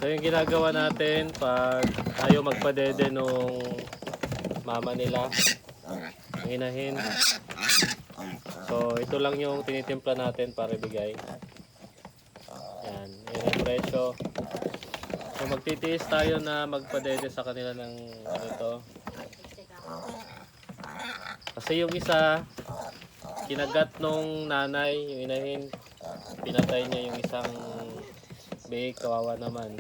So yung ginagawa natin pag ayaw magpadede nung mama nila, yung inahin. So ito lang yung tinitimpla natin para ibigay. Yan, yun ang presyo. So magtitiis tayo na magpadede sa kanila ng ganito. Kasi yung isa, kinagat nung nanay, yung inahin, pinatay niya yung isang big, kawawa naman.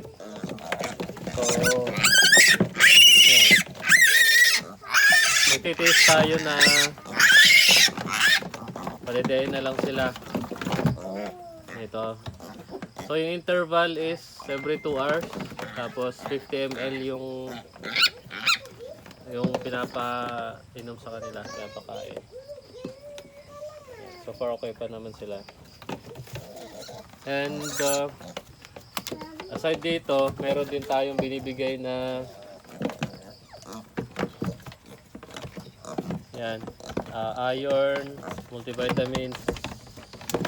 So, yan. Magtitiis tayo na palidayin na lang sila. Ito. So, yung interval is every 2 hours. Tapos, 50 ml yung pinapainom sa kanila, pinapakain. So far, okay pa naman sila. And, aside dito, meron din tayong binibigay na yan, iron, multivitamins,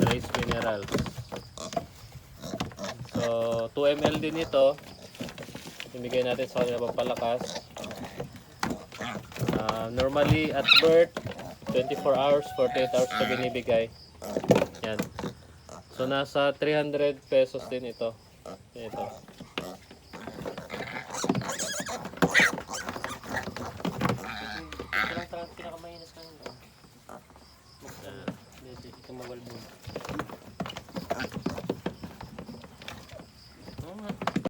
trace minerals. So 2 ml din ito, ibigay natin sa kanila pampalakas. Normally at birth 24 hours, 48 hours na binibigay. Yan. So nasa 300 pesos din ito. Ito.